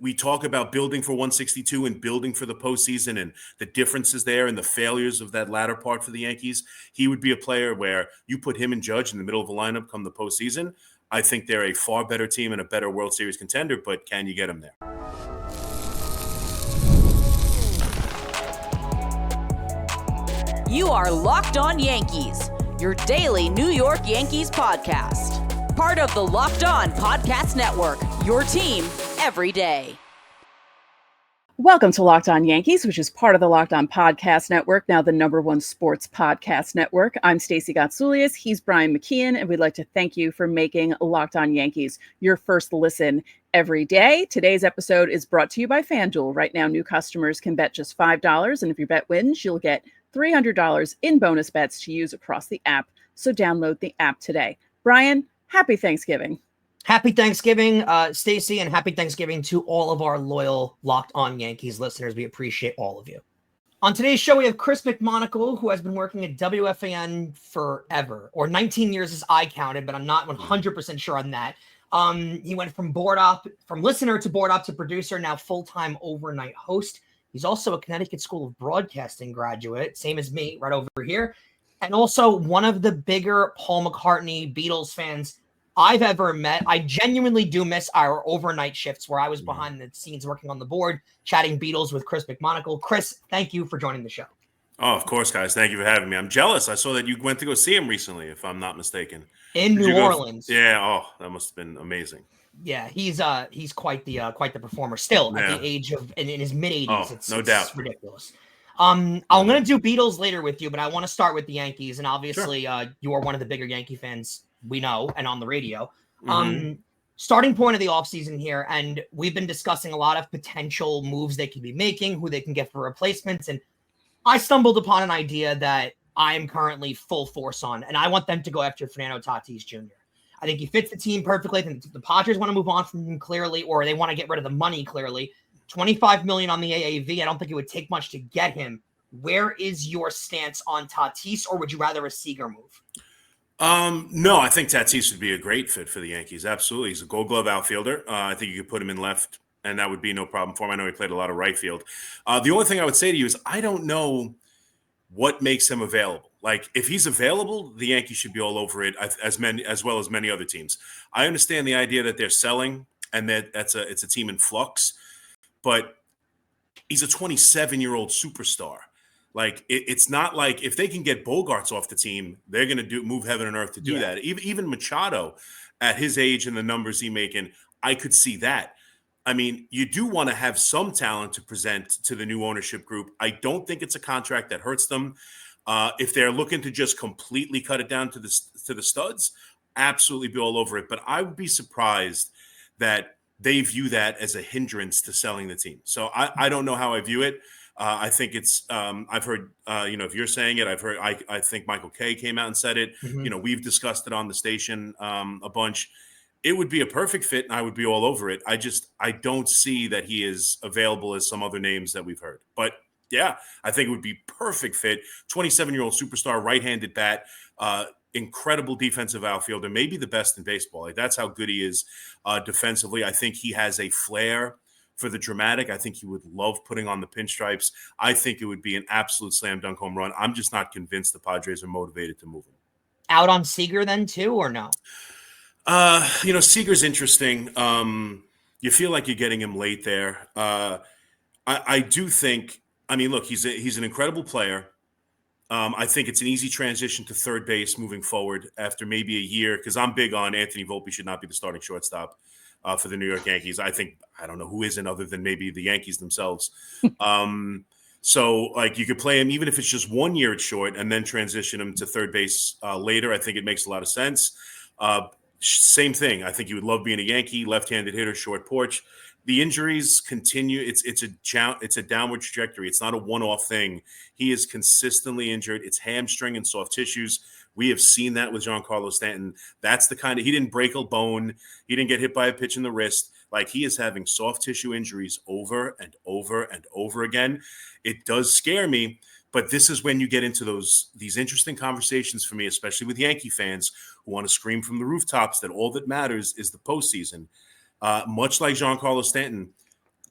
we talk about building for 162 and building for the postseason and the differences there and the failures of that latter part for the Yankees, he would be a player where you put him and Judge in the middle of the lineup come the postseason. I think they're a far better team and a better World Series contender, but can you get them there? You are Locked On Yankees, your daily New York Yankees podcast. Part of the Locked On Podcast Network, your team every day. Welcome to Locked On Yankees, which is part of the Locked On Podcast Network, now the #1 sports podcast network. I'm Stacey Gotsulias. He's Brian McKeon, and we'd like to thank you for making Locked On Yankees your first listen every day. Today's episode is brought to you by FanDuel. Right now, new customers can bet just $5, and if your bet wins, you'll get $300 in bonus bets to use across the app. So download the app today. Brian, happy Thanksgiving. Happy Thanksgiving, Stacey, and happy Thanksgiving to all of our loyal Locked On Yankees listeners. We appreciate all of you. On today's show, we have Chris McMonigle, who has been working at WFAN forever, or 19 years as I counted, but I'm not 100% sure on that. He went from listener to board op to producer, now full-time overnight host. He's also a Connecticut School of Broadcasting graduate, same as me, right over here, and also one of the bigger Paul McCartney Beatles fans I've ever met. I genuinely do miss our overnight shifts where I was behind the scenes working on the board, chatting Beatles with Chris McMonigle. Chris, thank you for joining the show. Oh, of course, guys. Thank you for having me. I'm jealous. I saw that you went to go see him recently, if I'm not mistaken. In New Orleans. Yeah. Oh, that must have been amazing. Yeah, he's quite the performer still at the age of in his mid 80s. Oh, it's doubt. Ridiculous. I'm going to do Beatles later with you, but I want to start with the Yankees, and obviously you are one of the bigger Yankee fans we know and on the radio. Starting point of the offseason here, and we've been discussing a lot of potential moves they could be making, who they can get for replacements, and I stumbled upon an idea that I am currently full force on, and I want them to go after Fernando Tatis Jr. I think he fits the team perfectly. I think the Padres want to move on from him clearly, or they want to get rid of the money clearly. $25 million on the AAV. I don't think it would take much to get him. Where is your stance on Tatis, or would you rather a Seager move? No, I think Tatis would be a great fit for the Yankees. Absolutely. He's a Gold Glove outfielder. I think you could put him in left, and that would be no problem for him. I know he played a lot of right field. The only thing I would say to you is I don't know what makes him available. Like, if he's available, the Yankees should be all over it, as well as many other teams. I understand the idea that they're selling and that it's a team in flux, but he's a 27-year-old superstar. Like, it's not like if they can get Bogarts off the team, they're going to move heaven and earth to do that. Even Machado, at his age and the numbers he's making, I could see that. I mean, you do want to have some talent to present to the new ownership group. I don't think it's a contract that hurts them. If they're looking to just completely cut it down to the studs, absolutely be all over it. But I would be surprised that they view that as a hindrance to selling the team. So I don't know how I view it. I think it's I've heard, if you're saying it, I've heard, I think Michael Kay came out and said it. We've discussed it on the station a bunch. It would be a perfect fit, and I would be all over it. I don't see that he is available as some other names that we've heard. But yeah, I think it would be perfect fit. 27-year-old superstar, right-handed bat, incredible defensive outfielder, maybe the best in baseball. Like, that's how good he is defensively. I think he has a flair for the dramatic. I think he would love putting on the pinstripes. I think it would be an absolute slam dunk home run. I'm just not convinced the Padres are motivated to move him. Out on Seager then too, or no? Seager's interesting. You feel like you're getting him late there. I do think, look, he's an incredible player. I think it's an easy transition to third base moving forward after maybe a year, because I'm big on Anthony Volpe should not be the starting shortstop for the New York Yankees. I don't know who isn't other than maybe the Yankees themselves. So, like, you could play him even if it's just 1 year at short and then transition him to third base later. I think it makes a lot of sense. Same thing. I think you would love being a Yankee, left-handed hitter, short porch. The injuries continue. It's a downward trajectory. It's not a one-off thing. He is consistently injured. It's hamstring and soft tissues. We have seen that with Giancarlo Stanton. That's the kind of – he didn't break a bone. He didn't get hit by a pitch in the wrist. Like, he is having soft tissue injuries over and over and over again. It does scare me, but this is when you get into these interesting conversations for me, especially with Yankee fans who want to scream from the rooftops that all that matters is the postseason. Much like Giancarlo Stanton,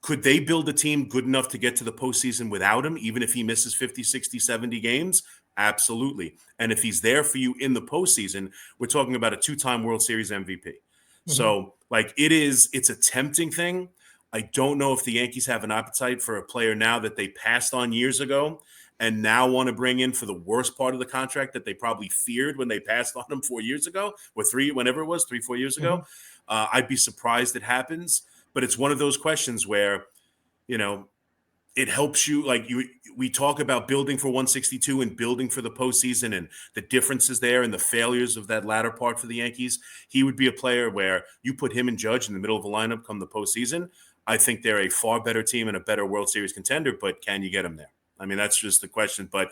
Could they build a team good enough to get to the postseason without him, even if he misses 50, 60, 70 games? Absolutely. And if he's there for you in the postseason, we're talking about a 2-time World Series MVP. Mm-hmm. So, like, it's a tempting thing. I don't know if the Yankees have an appetite for a player now that they passed on years ago and now want to bring in for the worst part of the contract that they probably feared when they passed on him 4 years ago, or 4 years ago. I'd be surprised it happens. But it's one of those questions where, it helps you. We talk about building for 162 and building for the postseason and the differences there and the failures of that latter part for the Yankees. He would be a player where you put him and Judge in the middle of the lineup come the postseason. I think they're a far better team and a better World Series contender, but can you get them there? I mean, that's just the question. But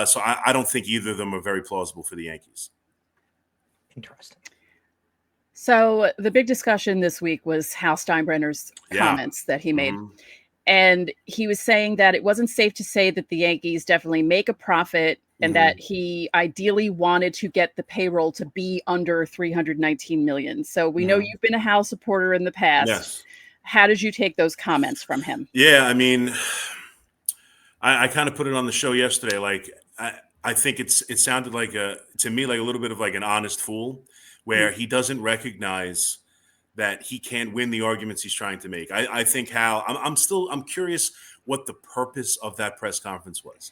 so I don't think either of them are very plausible for the Yankees. Interesting. So the big discussion this week was Hal Steinbrenner's comments that he made. Mm-hmm. And he was saying that it wasn't safe to say that the Yankees definitely make a profit and that he ideally wanted to get the payroll to be under $319 million. So we know you've been a Hal supporter in the past. Yes. How did you take those comments from him? Yeah, I mean, I kind of put it on the show yesterday. Like, I think it sounded like to me like a little bit of like an honest fool, where he doesn't recognize that he can't win the arguments he's trying to make. I think Hal, I'm curious what the purpose of that press conference was,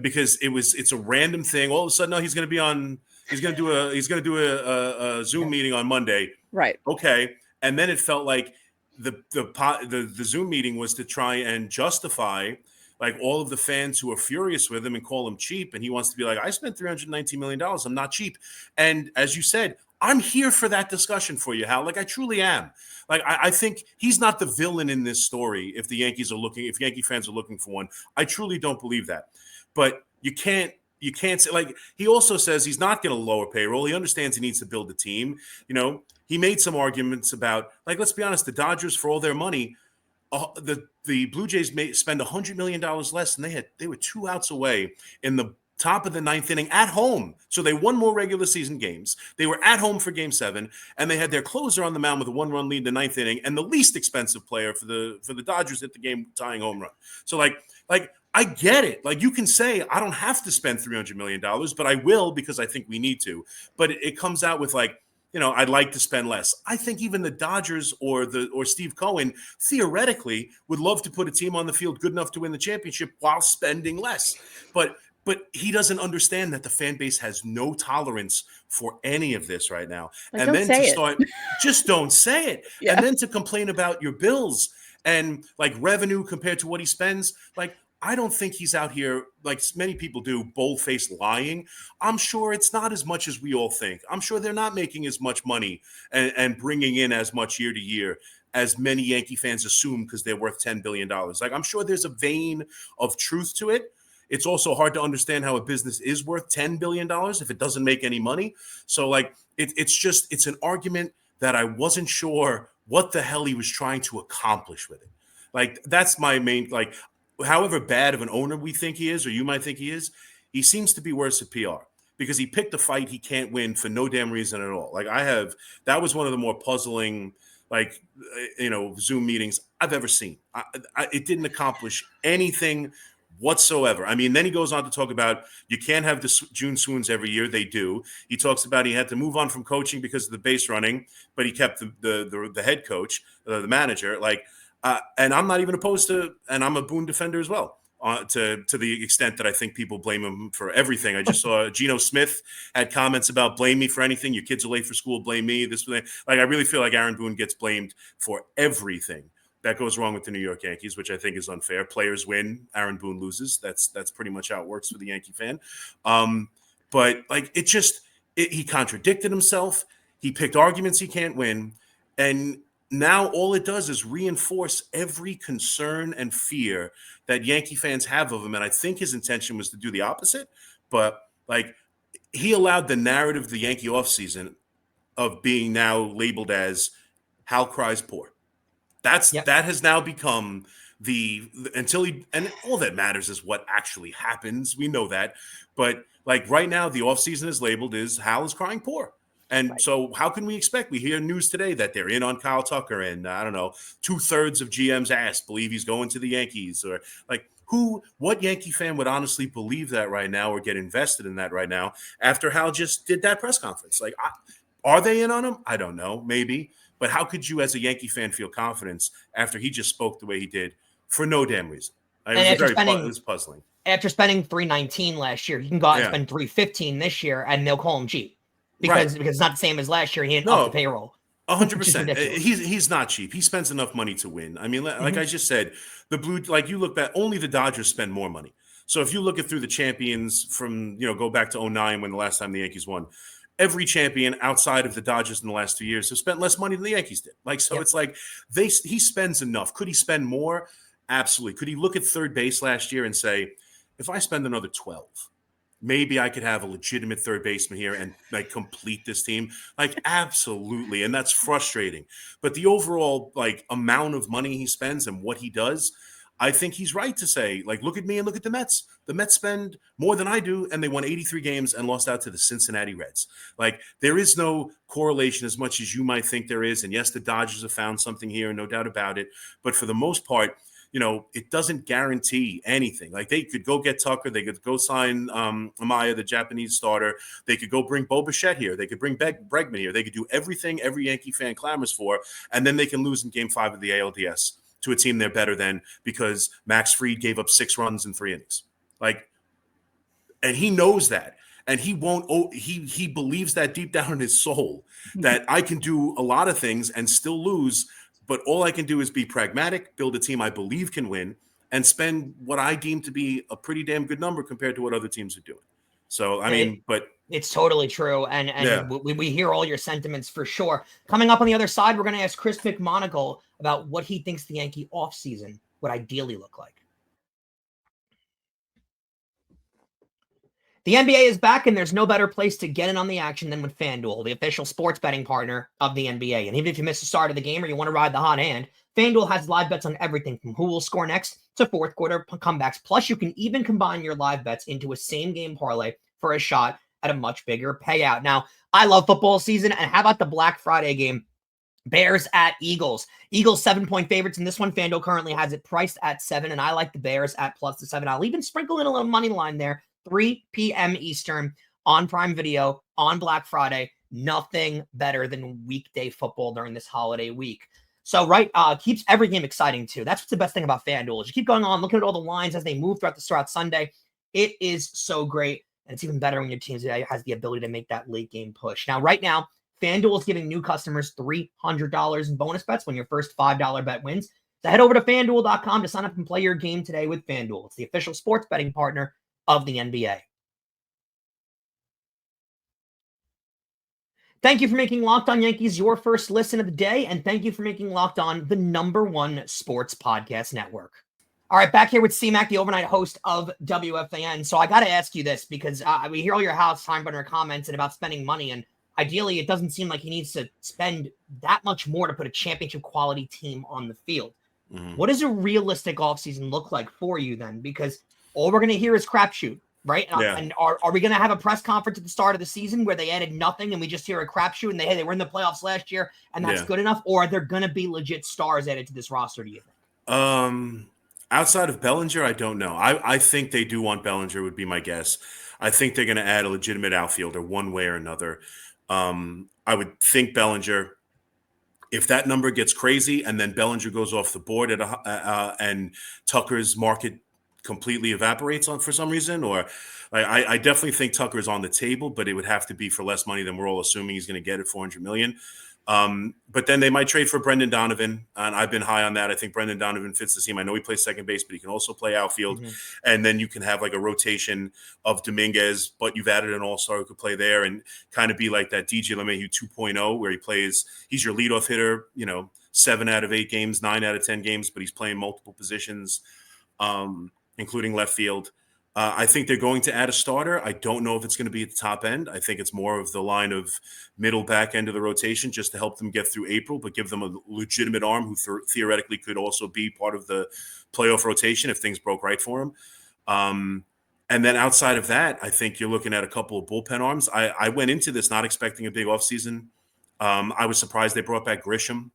because it's a random thing. All of a sudden, no, he's going to do a Zoom meeting on Monday. Right. Okay. And then it felt like the Zoom meeting was to try and justify like all of the fans who are furious with him and call him cheap. And he wants to be like, I spent $319 million. I'm not cheap. And as you said, I'm here for that discussion for you, Hal. Like, I truly am. Like, I think he's not the villain in this story. If Yankee fans are looking for one, I truly don't believe that. But you can't say, like, he also says he's not going to lower payroll. He understands he needs to build a team. He made some arguments about, like, let's be honest, the Dodgers, for all their money, the Blue Jays spend $100 million less, and they were 2 outs away in the top of the 9th inning at home. So they won more regular season games. They were at home for Game 7, and they had their closer on the mound with a 1-run lead in the 9th inning, and the least expensive player for the Dodgers hit the game-tying home run. So like I get it. Like, you can say I don't have to spend $300 million, but I will because I think we need to. But it comes out with like, I'd like to spend less. I think even the Dodgers or Steve Cohen theoretically would love to put a team on the field good enough to win the championship while spending less. But he doesn't understand that the fan base has no tolerance for any of this right now. Like, and then to start, just don't say it. Yeah. And then to complain about your bills and like revenue compared to what he spends. Like, I don't think he's out here, like many people do, bold-faced lying. I'm sure it's not as much as we all think. I'm sure they're not making as much money and bringing in as much year to year as many Yankee fans assume because they're worth $10 billion. Like, I'm sure there's a vein of truth to it. It's also hard to understand how a business is worth $10 billion if it doesn't make any money. So, like, it's an argument that I wasn't sure what the hell he was trying to accomplish with it. Like, that's my main, like, however bad of an owner we think he is, or you might think he is, he seems to be worse at PR because he picked a fight he can't win for no damn reason at all. Like, that was one of the more puzzling, like, Zoom meetings I've ever seen. It didn't accomplish anything whatsoever. I mean, then he goes on to talk about you can't have the June swoons every year. They do. He talks about he had to move on from coaching because of the base running, but he kept the head coach, the manager. Like, and I'm not even opposed to, and I'm a Boone defender as well, to the extent that I think people blame him for everything. I just saw Geno Smith had comments about blame me for anything. Your kids are late for school, blame me. This, like, I really feel like Aaron Boone gets blamed for everything that goes wrong with the New York Yankees, which I think is unfair. Players win, Aaron Boone loses. That's pretty much how it works for the Yankee fan. But like, he contradicted himself. He picked arguments he can't win. And now all it does is reinforce every concern and fear that Yankee fans have of him. And I think his intention was to do the opposite. But like, he allowed the narrative of the Yankee offseason of being now labeled as Hal cries poor. That has now become and all that matters is what actually happens. We know that. But like right now, the offseason is labeled as Hal is crying poor. And so how can we expect? We hear news today that they're in on Kyle Tucker, and I don't know, 2/3 of GM's ass believe he's going to the Yankees, or like what Yankee fan would honestly believe that right now or get invested in that right now after Hal just did that press conference? Like, are they in on him? I don't know, maybe. But how could you as a Yankee fan feel confidence after he just spoke the way he did for no damn reason? It was puzzling. After spending $319 last year, you can go out and spend $315 this year, and they'll call him cheap because it's not the same as last year. He didn't up the payroll. 100%. He's not cheap. He spends enough money to win. I mean, like I just said, you look back, only the Dodgers spend more money. So if you look at through the champions from, go back to 2009 when the last time the Yankees won, every champion outside of the Dodgers in the last 2 years have spent less money than the Yankees did. It's like he spends enough. Could he spend more? Absolutely. Could he look at third base last year and say, if I spend another 12, maybe I could have a legitimate third baseman here and complete this team? Absolutely. And that's frustrating. But the overall amount of money he spends and what he does, I think he's right to say, look at me and look at the Mets. The Mets spend more than I do, and they won 83 games and lost out to the Cincinnati Reds. There is no correlation as much as you might think there is. And yes, the Dodgers have found something here, no doubt about it. But for the most part, it doesn't guarantee anything. They could go get Tucker. They could go sign Amaya, the Japanese starter. They could go bring Bo Bichette here. They could bring Bregman here. They could do everything every Yankee fan clamors for, and then they can lose in Game 5 of the ALDS to a team they're better than because Max Fried gave up 6 runs in 3 innings. And he knows that. And he won't. He believes that deep down in his soul that I can do a lot of things and still lose. But all I can do is be pragmatic, build a team I believe can win, and spend what I deem to be a pretty damn good number compared to what other teams are doing. So, but it's totally true. And we hear all your sentiments for sure. Coming up on the other side, we're going to ask Chris McMonigle about what he thinks the Yankee offseason would ideally look like. The NBA is back, and there's no better place to get in on the action than with FanDuel, the official sports betting partner of the NBA. And even if you miss the start of the game or you want to ride the hot hand, FanDuel has live bets on everything from who will score next to fourth quarter comebacks. Plus, you can even combine your live bets into a same-game parlay for a shot at a much bigger payout. Now, I love football season, and how about the Black Friday game? Bears at Eagles. Eagles 7-point favorites in this one. FanDuel currently has it priced at 7, and I like the Bears at plus the 7. I'll even sprinkle in a little money line there. 3 p.m. Eastern on Prime Video on Black Friday. Nothing better than weekday football during this holiday week. So, keeps every game exciting too. That's what's the best thing about FanDuel is you keep going on, looking at all the lines as they move throughout Sunday. It is so great, and it's even better when your team has the ability to make that late game push. Now, right now, FanDuel is giving new customers $300 in bonus bets when your first $5 bet wins. So head over to FanDuel.com to sign up and play your game today with FanDuel. It's the official sports betting partner of the NBA. Thank you for making Locked On Yankees your first listen of the day, and thank you for making Locked On the #1 sports podcast network. All right, back here with C-Mac, the overnight host of WFAN. So I got to ask you this because we hear all your Hal Steinbrenner comments and about spending money, and ideally it doesn't seem like he needs to spend that much more to put a championship quality team on the field. Mm-hmm. What does a realistic offseason look like for you then? Because all we're going to hear is crapshoot, right? Yeah. And are we going to have a press conference at the start of the season where they added nothing and we just hear a crapshoot and they were in the playoffs last year and that's good enough? Or are there going to be legit stars added to this roster, do you think? Outside of Bellinger, I don't know. I think they do want Bellinger would be my guess. I think they're going to add a legitimate outfielder one way or another. I would think Bellinger, if that number gets crazy and then Bellinger goes off the board and Tucker's market completely evaporates for some reason, or I definitely think Tucker is on the table, but it would have to be for less money than we're all assuming he's going to get at $400 million. But then they might trade for Brendan Donovan, and I've been high on that. I think Brendan Donovan fits the team. I know he plays second base, but he can also play outfield. Mm-hmm. And then you can have a rotation of Dominguez, but you've added an all-star who could play there and kind of be like that DJ LeMahieu 2.0, where he's your leadoff hitter, 7 out of 8 games, 9 out of 10 games, but he's playing multiple positions, including left field. I think they're going to add a starter. I don't know if it's going to be at the top end. I think it's more of the line of middle back end of the rotation just to help them get through April, but give them a legitimate arm who theoretically could also be part of the playoff rotation if things broke right for him. And then outside of that, I think you're looking at a couple of bullpen arms. I went into this not expecting a big offseason. I was surprised they brought back Grisham.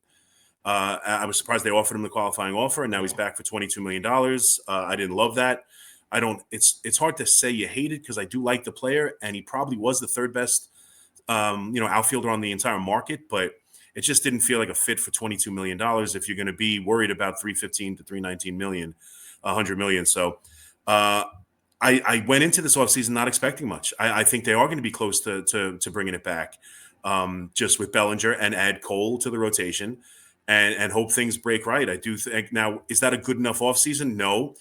I was surprised they offered him the qualifying offer, and now he's back for $22 million. I didn't love that. It's hard to say you hate it because I do like the player, and he probably was the third best, outfielder on the entire market, but it just didn't feel like a fit for $22 million if you're going to be worried about $315 to $319 million, $100 million. So I went into this offseason not expecting much. I think they are going to be close to bringing it back, just with Bellinger, and add Cole to the rotation and hope things break right. I do think. Now, is that a good enough offseason? No.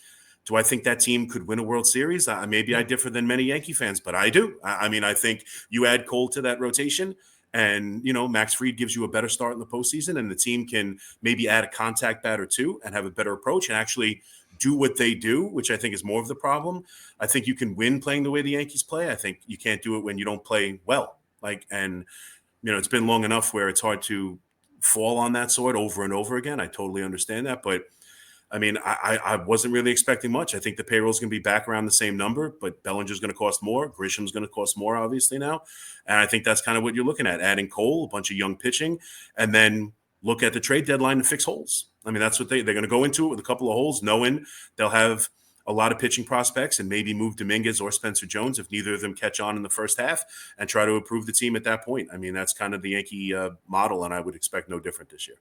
Do I think that team could win a World Series? Maybe I differ than many Yankee fans, but I do. I think you add Cole to that rotation, and Max Fried gives you a better start in the postseason, and the team can maybe add a contact bat or two and have a better approach and actually do what they do, which I think is more of the problem. I think you can win playing the way the Yankees play. I think you can't do it when you don't play well. It's been long enough where it's hard to fall on that sword over and over again. I totally understand that, but I wasn't really expecting much. I think the payroll is going to be back around the same number, but Bellinger's going to cost more. Grisham's going to cost more, obviously, now. And I think that's kind of what you're looking at, adding Cole, a bunch of young pitching, and then look at the trade deadline and fix holes. That's what they're going to go into it with a couple of holes, knowing they'll have a lot of pitching prospects and maybe move Dominguez or Spencer Jones if neither of them catch on in the first half and try to improve the team at that point. That's kind of the Yankee model, and I would expect no different this year.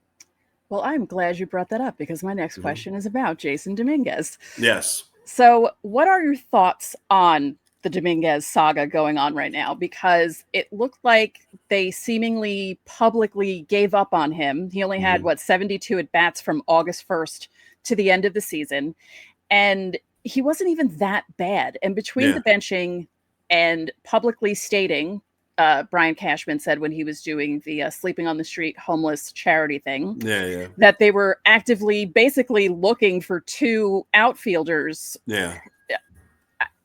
Well, I'm glad you brought that up because my next question is about Jasson Dominguez. Yes. So what are your thoughts on the Dominguez saga going on right now? Because it looked like they seemingly publicly gave up on him. He only had, 72 at-bats from August 1st to the end of the season. And he wasn't even that bad. And between the benching and publicly stating, Brian Cashman said when he was doing the Sleeping on the Street homeless charity thing, that they were actively basically looking for two outfielders. Yeah.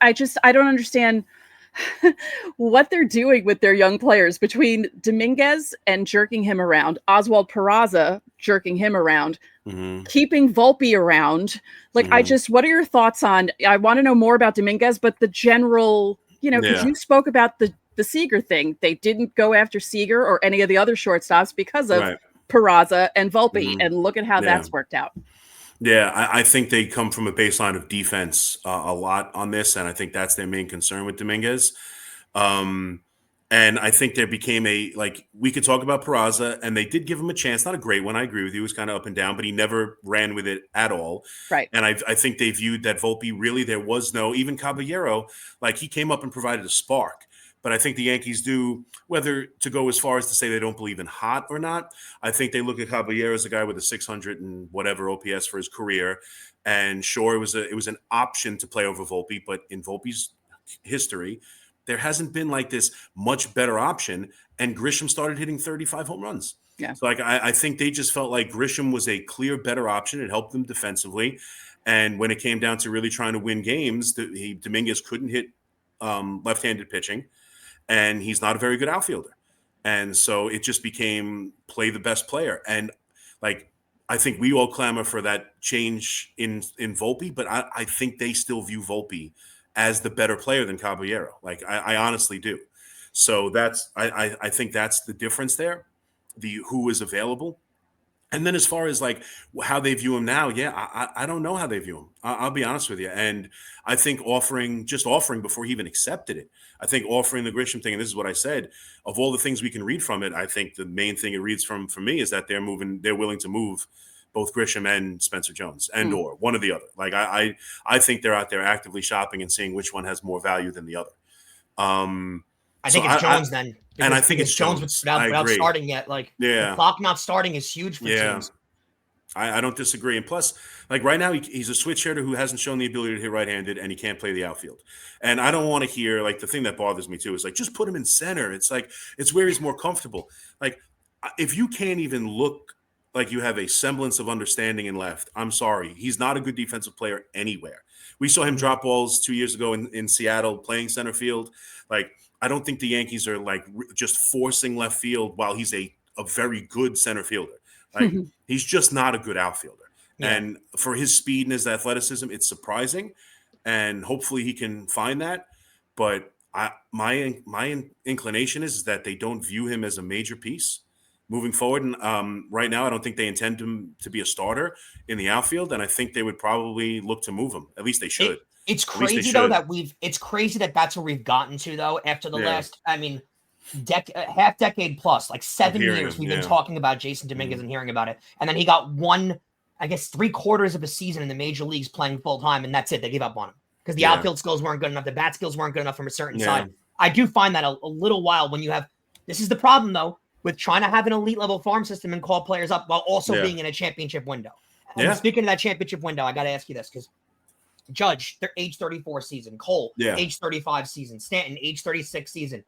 I don't understand what they're doing with their young players between Dominguez and jerking him around, Oswald Peraza jerking him around, keeping Volpe around. What are your thoughts on, I want to know more about Dominguez, but the general, because you spoke about the Seager thing. They didn't go after Seager or any of the other shortstops because of Peraza and Volpe, and look at how that's worked out. Yeah, I think they come from a baseline of defense a lot on this, and I think that's their main concern with Dominguez. And I think there became we could talk about Peraza, and they did give him a chance. Not a great one, I agree with you. He was kind of up and down, but he never ran with it at all. Right. And I think they viewed that Volpe, really, there was no, even Caballero, he came up and provided a spark. But I think the Yankees do, whether to go as far as to say they don't believe in hot or not, I think they look at Caballero as a guy with a 600 and whatever OPS for his career. And sure, it was an option to play over Volpe, but in Volpe's history, there hasn't been this much better option. And Grisham started hitting 35 home runs. Yeah. So I think they just felt like Grisham was a clear better option. It helped them defensively. And when it came down to really trying to win games, Dominguez couldn't hit left-handed pitching. And he's not a very good outfielder. And so it just became play the best player. And I think we all clamor for that change in Volpe, but I think they still view Volpe as the better player than Caballero. I honestly do. So I think that's the difference there, who is available. And then as far as how they view him now, I don't know how they view him. I'll be honest with you. And I think offering before he even accepted it, I think offering the Grisham thing, and this is what I said, of all the things we can read from it, I think the main thing it reads from for me is that they're willing to move both Grisham and Spencer Jones or one or the other. I think they're out there actively shopping and seeing which one has more value than the other. I think it's Jones then. And I think it's Jones without starting yet. The clock not starting is huge for teams. I don't disagree. And plus, right now, he's a switch hitter who hasn't shown the ability to hit right-handed, and he can't play the outfield. And I don't want to hear, the thing that bothers me, too, is, just put him in center. It's it's where he's more comfortable. If you can't even look like you have a semblance of understanding in left, I'm sorry. He's not a good defensive player anywhere. We saw him drop balls 2 years ago in Seattle playing center field. I don't think the Yankees are just forcing left field while he's a very good center fielder. He's just not a good outfielder. Yeah. And for his speed and his athleticism, it's surprising. and hopefully he can find that. But my inclination is that they don't view him as a major piece moving forward. And right now, I don't think they intend him to be a starter in the outfield, and I think they would probably look to move him. At least they should. It's crazy though that it's crazy that that's where we've gotten to though after the last, half decade plus, like 7 years we've been talking about Jasson Dominguez and hearing about it. And then he got 3/4 of a season in the major leagues playing full time, and that's it. They gave up on him because the outfield skills weren't good enough. The bat skills weren't good enough from a certain side. I do find that a little wild when you have, this is the problem though, with trying to have an elite level farm system and call players up while also being in a championship window. And speaking of that championship window, I got to ask you this, because Judge, they're age 34 season. Cole, age 35 season. Stanton, age 36 season.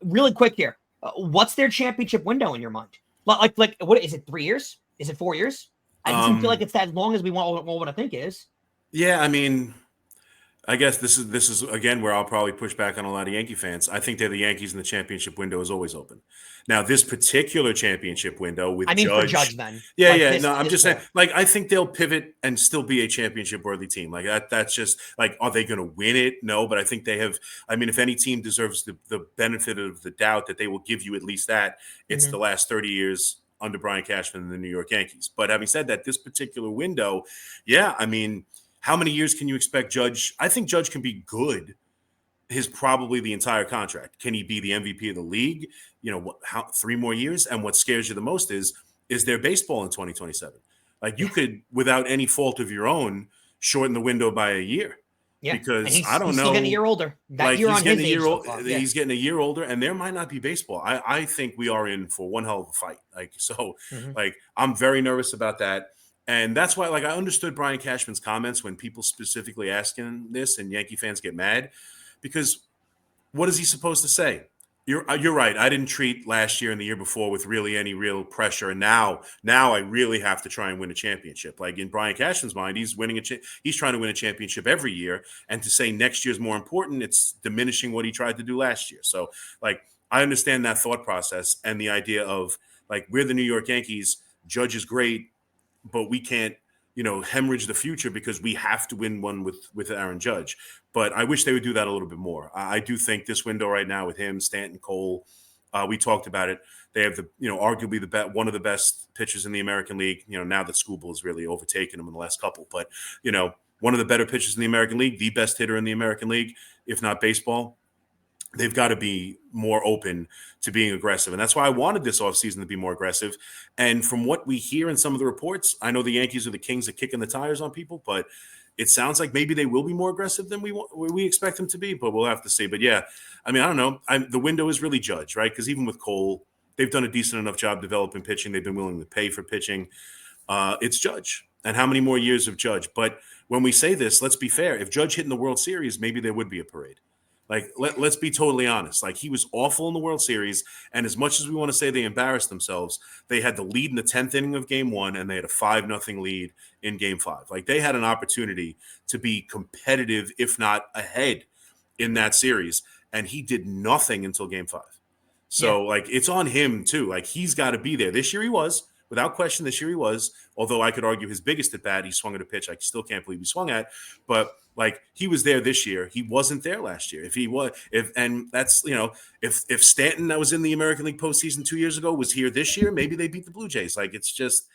Really quick here. What's their championship window in your mind? Like, what is it? 3 years? Is it 4 years? I doesn't feel like it's that long as we want to think it is. Yeah, I mean, I guess this is again where I'll probably push back on a lot of Yankee fans. I think they're the Yankees, and the championship window is always open. Now, this particular championship window with Judge, for Judge then. I'm just saying, like, I think they'll pivot and still be a championship-worthy team. Like that's just like, are they going to win it? No, but I think they have. I mean, if any team deserves the benefit of the doubt that they will give you at least that, it's the last 30 years under Brian Cashman and the New York Yankees. But having said that, this particular window, I mean, how many years can you expect Judge? I think Judge can be good probably the entire contract. Can he be the MVP of the league? 3 more years? And what scares you the most is there baseball in 2027? Like, you could, without any fault of your own, shorten the window by a year. Yeah, because I don't know. He's getting a year older. He's getting a year older, and there might not be baseball. I think we are in for one hell of a fight. I'm very nervous about that. And that's why, I understood Brian Cashman's comments when people specifically asking this and Yankee fans get mad, because what is he supposed to say? You're right. I didn't treat last year and the year before with really any real pressure, and now I really have to try and win a championship. Like, in Brian Cashman's mind, he's trying to win a championship every year, and to say next year's more important, it's diminishing what he tried to do last year. So, I understand that thought process and the idea of, we're the New York Yankees. Judge is great, but we can't, hemorrhage the future because we have to win one with Aaron Judge. But I wish they would do that a little bit more. I do think this window right now with him, Stanton, Cole, we talked about it. They have arguably one of the best pitchers in the American League. Now that Skubal has really overtaken him in the last couple, but one of the better pitchers in the American League, the best hitter in the American League, if not baseball. They've got to be more open to being aggressive. And that's why I wanted this offseason to be more aggressive. And from what we hear in some of the reports, I know the Yankees are the kings of kicking the tires on people, but it sounds like maybe they will be more aggressive than we expect them to be, but we'll have to see. But yeah, I mean, I don't know. The window is really Judge, right? Because even with Cole, they've done a decent enough job developing pitching. They've been willing to pay for pitching. It's Judge. And how many more years of Judge? But when we say this, let's be fair. If Judge hit in the World Series, maybe there would be a parade. Let's be totally honest. He was awful in the World Series, and as much as we want to say they embarrassed themselves, they had the lead in the 10th inning of Game 1, and they had a 5-0 lead in Game 5. They had an opportunity to be competitive, if not ahead, in that series, and he did nothing until Game 5. So, it's on him, too. He's got to be there. This year he was. Without question, this year he was. Although I could argue his biggest at bat, he swung at a pitch I still can't believe he swung at. But he was there this year. He wasn't there last year. If Stanton, that was in the American League postseason 2 years ago, was here this year, maybe they beat the Blue Jays. It's just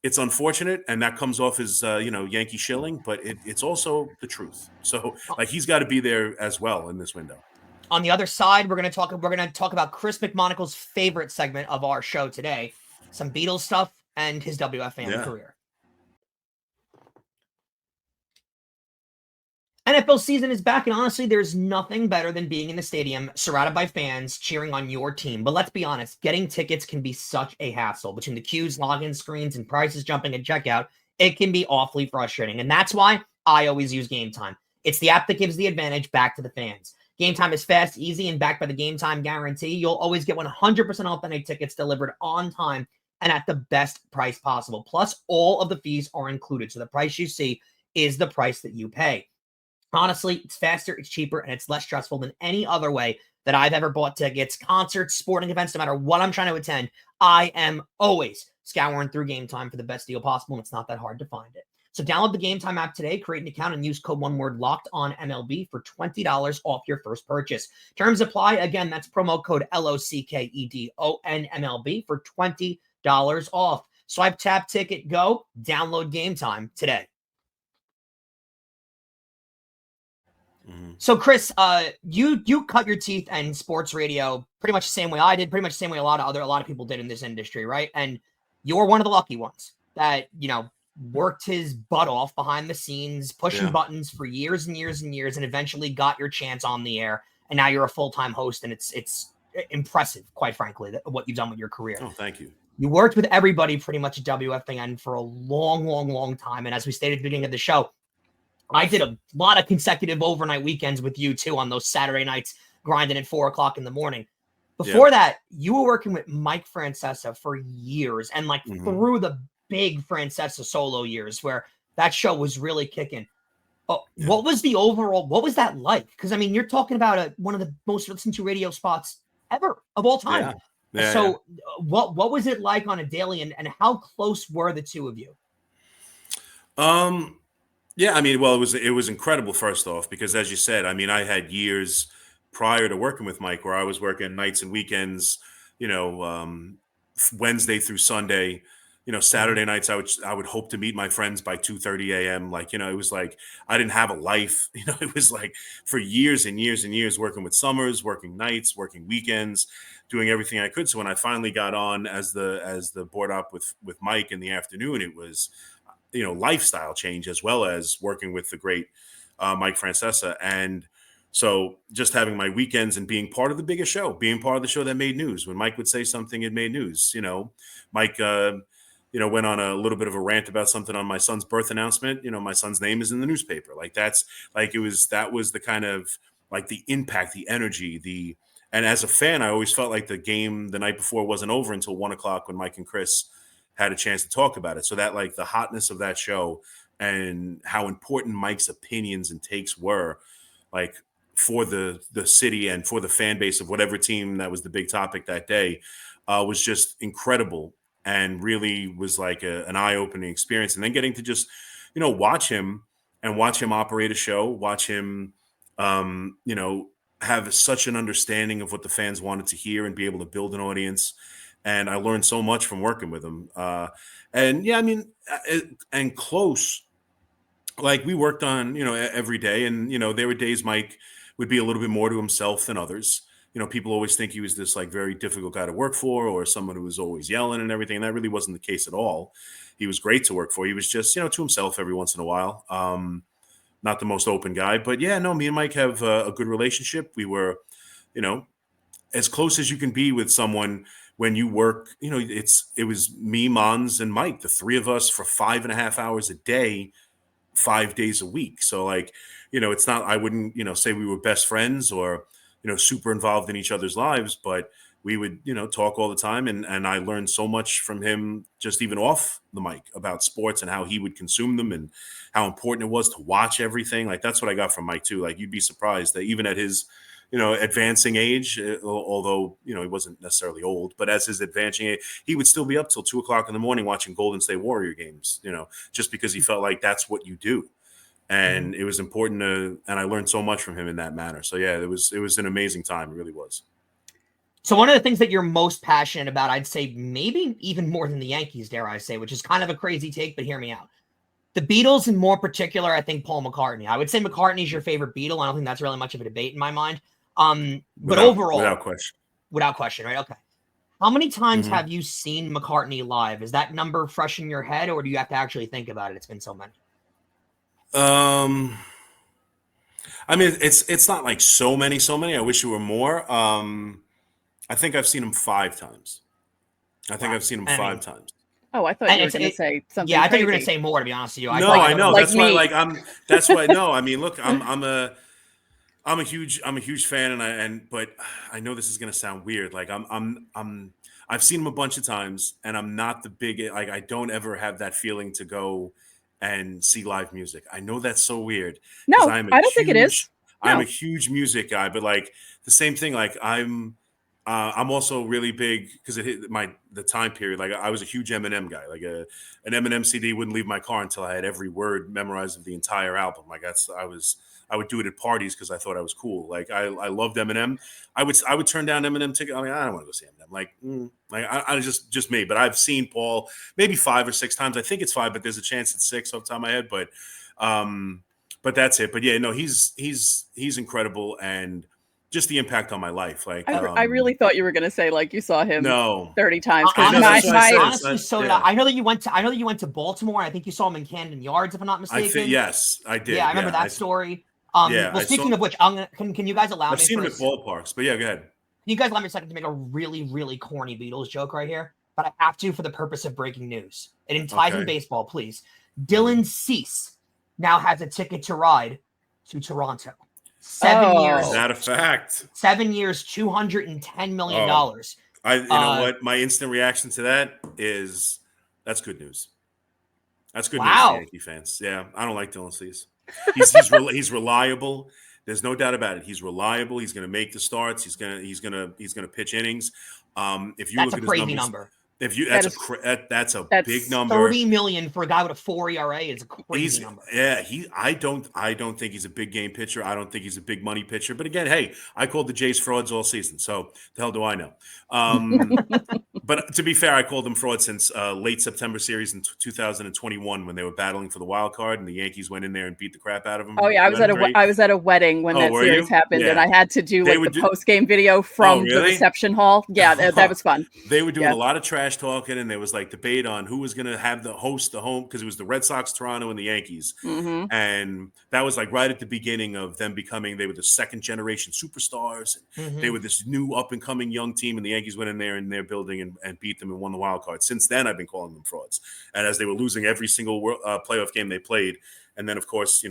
it's unfortunate, and that comes off as Yankee shilling, but it's also the truth. So he's got to be there as well in this window. On the other side, we're going to talk about Chris McMonigle's favorite segment of our show today. Some Beatles stuff and his WFAN career. NFL season is back, and honestly, there's nothing better than being in the stadium surrounded by fans cheering on your team. But let's be honest, getting tickets can be such a hassle. Between the queues, login screens, and prices jumping at checkout, it can be awfully frustrating. And that's why I always use Gametime. It's the app that gives the advantage back to the fans. Gametime is fast, easy, and backed by the Gametime guarantee. You'll always get 100% authentic tickets delivered on time and at the best price possible. Plus, all of the fees are included. So the price you see is the price that you pay. Honestly, it's faster, it's cheaper, and it's less stressful than any other way that I've ever bought tickets, concerts, sporting events. No matter what I'm trying to attend, I am always scouring through Gametime for the best deal possible, and it's not that hard to find it. So download the Gametime app today, create an account, and use code one word locked on MLB for $20 off your first purchase. Terms apply. Again, that's promo code LOCKEDON MLB for $20 off. Swipe, tap, ticket, go. Download Gametime today. So, Chris, you cut your teeth in sports radio pretty much the same way I did, pretty much the same way a lot of people did in this industry, right? And you're one of the lucky ones that, worked his butt off behind the scenes, pushing buttons for years and years and years, and eventually got your chance on the air. And now you're a full-time host, and it's impressive, quite frankly, what you've done with your career. Oh, thank you. You worked with everybody pretty much at WFAN for a long, long, long time. And as we stated at the beginning of the show, I did a lot of consecutive overnight weekends with you too on those Saturday nights, grinding at 4:00 in the morning. Before that, you were working with Mike Francesa for years, and through the big Francesa solo years where that show was really kicking. What was that like? Because you're talking about one of the most listened to radio spots ever of all time. What was it like on a daily, and how close were the two of you? It was incredible, first off, because as you said, I had years prior to working with Mike where I was working nights and weekends, Wednesday through Sunday, Saturday nights, I would hope to meet my friends by 2:30 a.m. It was like I didn't have a life. It was like for years and years and years working with summers, working nights, working weekends, doing everything I could. So when I finally got on as the board op with Mike in the afternoon, it was lifestyle change as well as working with the great Mike Francesa. And so just having my weekends and being part of the biggest show, being part of the show that made news. When Mike would say something, it made news. Mike, went on a little bit of a rant about something on my son's birth announcement. My son's name is in the newspaper. That was the kind of the impact, the energy, and as a fan, I always felt like the game the night before wasn't over until 1:00 when Mike and Chris had a chance to talk about it. So that the hotness of that show and how important Mike's opinions and takes were for the city and for the fan base of whatever team that was the big topic that day was just incredible, and really was an eye-opening experience. And then getting to just, watch him operate a show, watch him, have such an understanding of what the fans wanted to hear and be able to build an audience. And I learned so much from working with him. And close, we worked on, every day. And, there were days Mike would be a little bit more to himself than others. People always think he was this very difficult guy to work for, or someone who was always yelling and everything. And that really wasn't the case at all. He was great to work for. He was just, to himself every once in a while. Not the most open guy, but me and Mike have a good relationship. We were, as close as you can be with someone when you work, it was me, Mons, and Mike, the three of us for 5.5 hours a day, 5 days a week. So it's not, I wouldn't, say we were best friends or, super involved in each other's lives, but we would, talk all the time. And I learned so much from him, just even off the mic, about sports and how he would consume them and how important it was to watch everything. That's what I got from Mike too. You'd be surprised that even at his, advancing age, although, he wasn't necessarily old, but as his advancing age, he would still be up till 2:00 in the morning watching Golden State Warrior games, just because he felt like that's what you do. And it was important and I learned so much from him in that manner. So yeah, it was an amazing time. It really was. So one of the things that you're most passionate about, I'd say maybe even more than the Yankees, dare I say, which is kind of a crazy take, but hear me out. The Beatles, in more particular, I think Paul McCartney. I would say McCartney's your favorite Beatle. I don't think that's really much of a debate in my mind. But overall, without question, right? Okay. How many times have you seen McCartney live? Is that number fresh in your head, or do you have to actually think about it? It's been so many. It's not so many. I wish it were more. I think I've seen him 5 times. I've seen him 5 times. Oh, I thought you were going to say something. Yeah, I thought you were crazy. going to say more. To be honest with you, I know. That's me. why. That's why. No, look, I'm a huge fan, but I know this is going to sound weird. I've seen him a bunch of times, and I'm not the big. I don't ever have that feeling to go and see live music. I know that's so weird. No, I don't think it is. I'm a huge music guy, but the same thing. I'm also really big because it hit the time period. Like I was a huge Eminem guy. Like an Eminem CD wouldn't leave my car until I had every word memorized of the entire album. Like I would do it at parties because I thought I was cool. Like I loved Eminem. I would turn down Eminem ticket. I mean, I don't want to go see Eminem. Like I just me. But I've seen Paul maybe 5 or 6 times. I think it's 5, but there's a chance it's 6 off the top of my head. But that's it. But yeah, no, he's incredible and just the impact on my life. Like I really thought you were going to say like you saw him 30 times. Honestly, so yeah. I know that you went to Baltimore. I think you saw him in Camden Yards, if I'm not mistaken. Yes, I did. Yeah, I remember that story. Speaking of which, can you guys allow me? I've seen him at ballparks, but yeah, go ahead. Can you guys allow me a second to make a really, really corny Beatles joke right here? But I have to for the purpose of breaking news. It ties in baseball, please. Dylan Cease now has a ticket to ride to Toronto. 7 years. Is that a fact? 7 years, $210 million. You know what? My instant reaction to that is that's good news. That's good news for Yankee fans. Yeah, I don't like Dylan Cease. He's reliable. There's no doubt about it. He's reliable. He's going to make the starts. He's going to pitch innings. If you that's look a at crazy his numbers, number. That's a big number. $30 million for a guy with a 4 ERA is a crazy number. Yeah, I don't think he's a big game pitcher. I don't think he's a big money pitcher. But again, hey, I called the Jays frauds all season, so the hell do I know? But to be fair, I called them frauds since late September series in 2021 when they were battling for the wild card and the Yankees went in there and beat the crap out of them. Oh yeah, I was at a wedding when that series happened, and I had to do the post game video from the reception hall. Yeah, that was fun. They were doing a lot of trash talking, and there was like debate on who was going to have the home because it was the Red Sox, Toronto, and the Yankees, and that was like right at the beginning of them they were the second generation superstars. And they were this new up and coming young team, and the Yankees went in there in their building and beat them and won the wild card. Since then, I've been calling them frauds, and as they were losing every single playoff game they played, and then of course,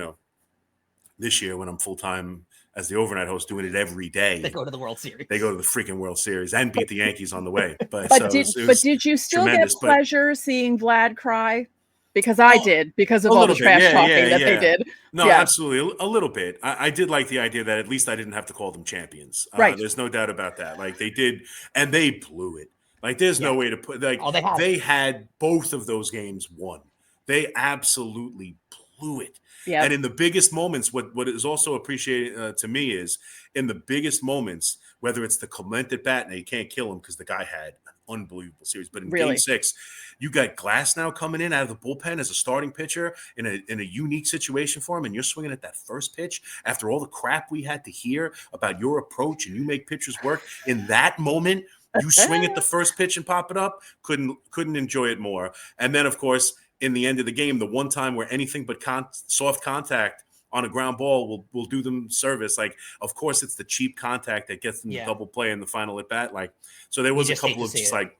this year when I'm full time as the overnight host doing it every day. They go to the World Series. They go to the freaking World Series and beat the Yankees on the way. But did you still get pleasure seeing Vlad cry? Because I did, because of all the trash talking that they did. No, absolutely. A little bit. I did like the idea that at least I didn't have to call them champions. Right. There's no doubt about that. Like they did, and they blew it. Like there's no way to put they had both of those games won. They absolutely blew it. Yeah. And in the biggest moments, what is also appreciated to me is in the biggest moments, whether it's the Clement at bat, now you can't kill him because the guy had an unbelievable series. But in Game 6, you got Glass now coming in out of the bullpen as a starting pitcher in a unique situation for him, and you're swinging at that first pitch after all the crap we had to hear about your approach, and you make pitchers work. In that moment, you swing at the first pitch and pop it up. Couldn't enjoy it more. And then, of course, in the end of the game, the one time where anything but soft contact on a ground ball will do them service. Like, of course, it's the cheap contact that gets them the double play in the final at bat. Like, so there was a couple of just like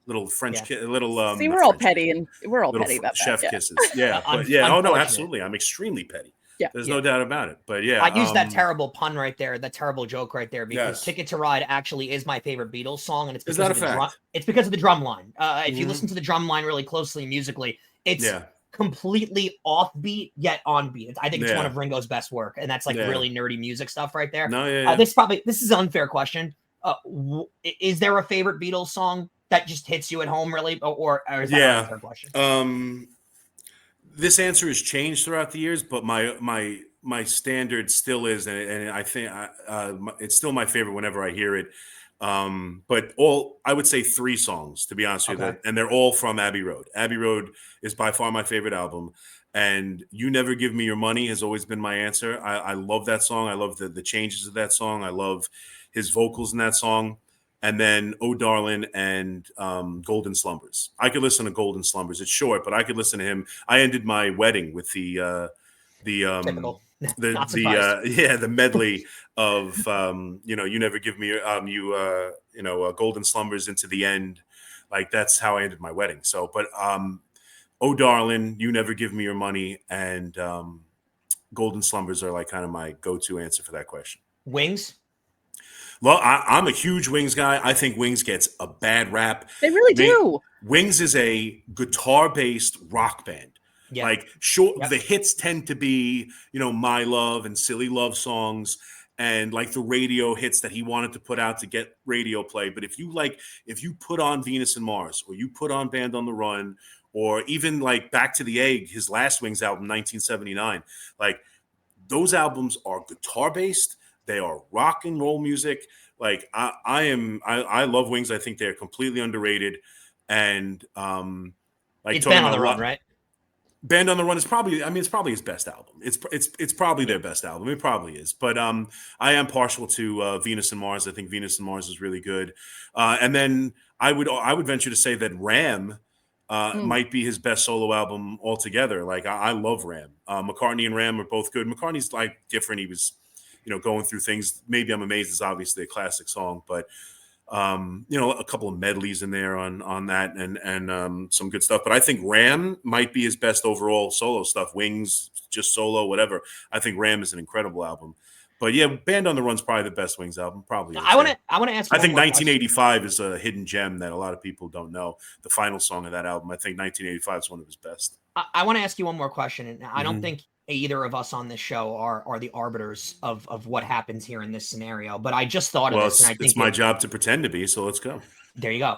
little French, See, we're all petty and we're all petty about chef that. Kisses. Yeah, but yeah. Oh no, absolutely. I'm extremely petty. Yeah, there's no doubt about it. But yeah, I used that terrible pun right there, that terrible joke right there, because "Ticket to Ride" actually is my favorite Beatles song, and it's because of the drum line. If you listen to the drum line really closely musically, it's completely offbeat yet on beat. I think it's one of Ringo's best work, and that's like really nerdy music stuff right there. No, this is an unfair question. Is there a favorite Beatles song that just hits you at home, really, or is that an unfair question? This answer has changed throughout the years, but my standard still is, and I think it's still my favorite whenever I hear it. But I would say 3 songs, to be honest with you, and they're all from Abbey Road. Abbey Road is by far my favorite album, and "You Never Give Me Your Money" has always been my answer. I love that song. I love the changes of that song. I love his vocals in that song. And then "Oh Darling" and "Golden Slumbers." I could listen to "Golden Slumbers." It's short, but I could listen to him. I ended my wedding with the medley of "You Never Give Me Golden Slumbers" into the end. Like that's how I ended my wedding. So, but "Oh Darling," "You Never Give Me Your Money," and "Golden Slumbers" are like kind of my go-to answer for that question. Wings. Well, I'm a huge Wings guy. I think Wings gets a bad rap. They really do. Wings is a guitar-based rock band. Yeah. Like, the hits tend to be, "My Love" and silly love songs. and like the radio hits that he wanted to put out to get radio play. But if you put on Venus and Mars, or you put on Band on the Run, or even like Back to the Egg, his last Wings album, 1979, like those albums are guitar based. They are rock and roll music. Like I love Wings. I think they're completely underrated. And like it's Band on the Run, right? Band on the Run is probably, it's probably his best album. It's probably their best album. It probably is. But I am partial to Venus and Mars. I think Venus and Mars is really good. And then I would venture to say that Ram might be his best solo album altogether. Like I love Ram. McCartney and Ram are both good. McCartney's like different. He was, going through things. Maybe I'm Amazed is obviously a classic song, but a couple of medleys in there on that and some good stuff. But I think Ram might be his best overall solo stuff. Wings, just solo, whatever. I think Ram is an incredible album. But yeah, Band on the Run's probably the best Wings album. Probably. I want to ask. I think 1985 is a hidden gem that a lot of people don't know. The final song of that album. I think 1985 is one of his best. I want to ask you one more question, and I don't think either of us on this show are the arbiters of what happens here in this scenario. But I just thought of this, and I think it's my job to pretend to be. So let's go. There you go.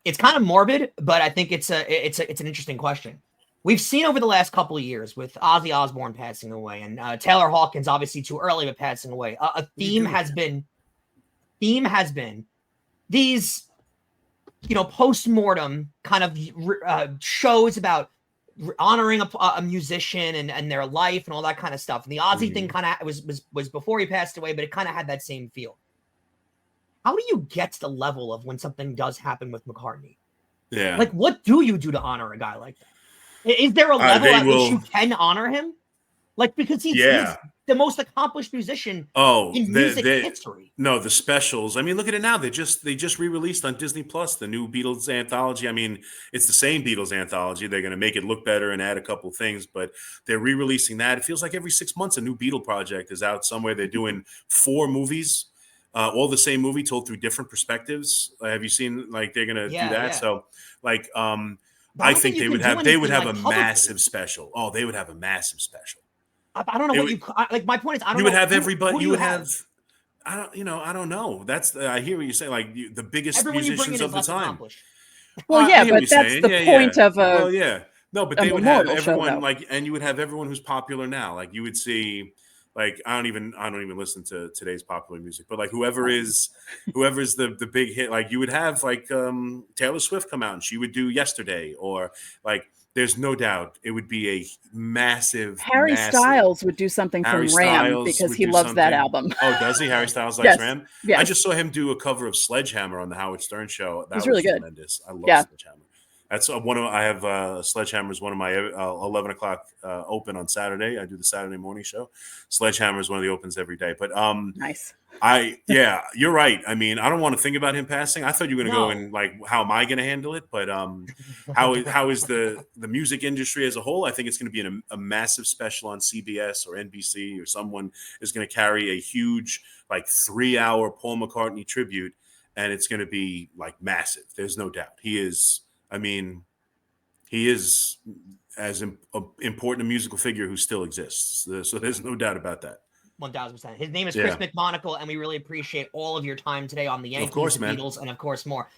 It's kind of morbid, but I think it's an interesting question. We've seen over the last couple of years with Ozzy Osbourne passing away and Taylor Hawkins, obviously too early, but passing away. A theme has been these, post-mortem kind of shows about honoring a musician and their life and all that kind of stuff. And the Ozzy thing kind of was before he passed away, but it kind of had that same feel. How do you get to the level of when something does happen with McCartney? Yeah. Like, what do you do to honor a guy like that? Is there a level at which you can honor him? Like, because he's the most accomplished musician in music history. No, the specials. I mean, look at it now. They just re-released on Disney Plus the new Beatles anthology. I mean, it's the same Beatles anthology. They're going to make it look better and add a couple things, but they're re-releasing that. It feels like every 6 months a new Beatle project is out somewhere. They're doing 4 movies, all the same movie told through different perspectives. Have you seen? Like, they're going to do that. Yeah. So, like, I think they would have a massive special. Oh, they would have a massive special. I don't know like. My point is, I don't know. You would have everybody. You would have. I don't know. That's I hear what you're saying. Like the biggest musicians of the time. Well, yeah, but that's the point of a. Well, yeah. No, but they would have everyone and you would have everyone who's popular now. Like you would see. Like I don't even listen to today's popular music, but like whoever's the big hit, like you would have like Taylor Swift come out and she would do Yesterday, or like there's no doubt it would be a massive. Harry Styles would do something from Ram because he loves that album. Oh, does he? Harry Styles likes Ram? Yes. I just saw him do a cover of Sledgehammer on the Howard Stern show. That was really good. Tremendous. I love Sledgehammer. That's I have Sledgehammer is one of my 11 o'clock open on Saturday. I do the Saturday morning show. Sledgehammer is one of the opens every day. But nice. You're right. I mean, I don't want to think about him passing. I thought you were going to go in like, how am I going to handle it? But how is the music industry as a whole? I think it's going to be a massive special on CBS or NBC, or someone is going to carry a huge like 3-hour Paul McCartney tribute, and it's going to be like massive. There's no doubt. He is as important a musical figure who still exists. So there's no doubt about that. 1,000%. His name is Chris McMonigle, and we really appreciate all of your time today on the Yankees, the Beatles, and of course more.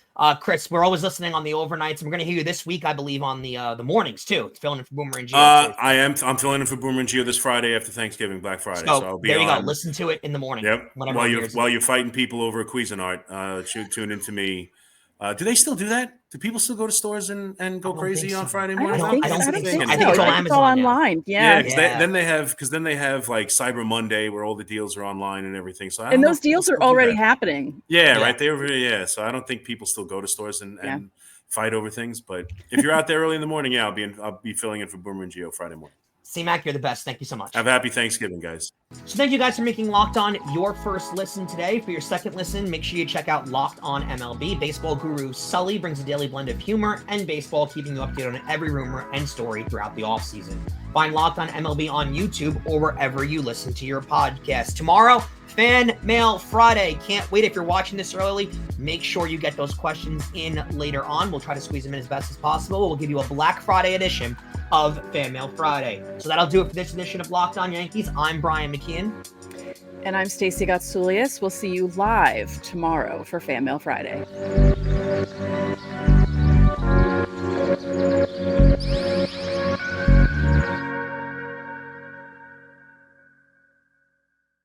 Chris, we're always listening on the overnights, and we're going to hear you this week, I believe, on the mornings too. It's filling in for Boomer and Gio. I'm filling in for Boomer and Gio this Friday after Thanksgiving, Black Friday. So I'll be there. You go. Listen to it in the morning. Yep. While you're fighting people over a Cuisinart, tune into me. Do they still do that? Do people still go to stores and go crazy on Friday morning? I don't think so. I think it's all Amazon. It's all online. Yeah. Then they have like Cyber Monday where all the deals are online and everything. So those deals are already happening. Yeah, right. So I don't think people still go to stores and fight over things. But if you're out there early in the morning, I'll be filling in for Boomer and Gio Friday morning. C-Mac, you're the best. Thank you so much. Have a happy Thanksgiving, guys. So thank you guys for making Locked On your first listen today. For your second listen, make sure you check out Locked On MLB. Baseball guru Sully brings a daily blend of humor and baseball, keeping you updated on every rumor and story throughout the offseason. Find Locked On MLB on YouTube or wherever you listen to your podcast. Tomorrow, Fan Mail Friday. Can't wait. If you're watching this early, make sure you get those questions in later on. We'll try to squeeze them in as best as possible. We'll give you a Black Friday edition of Fan Mail Friday. So that'll do it for this edition of Locked On Yankees. I'm Brian McKeon. And I'm Stacey Gotsulias. We'll see you live tomorrow for Fan Mail Friday.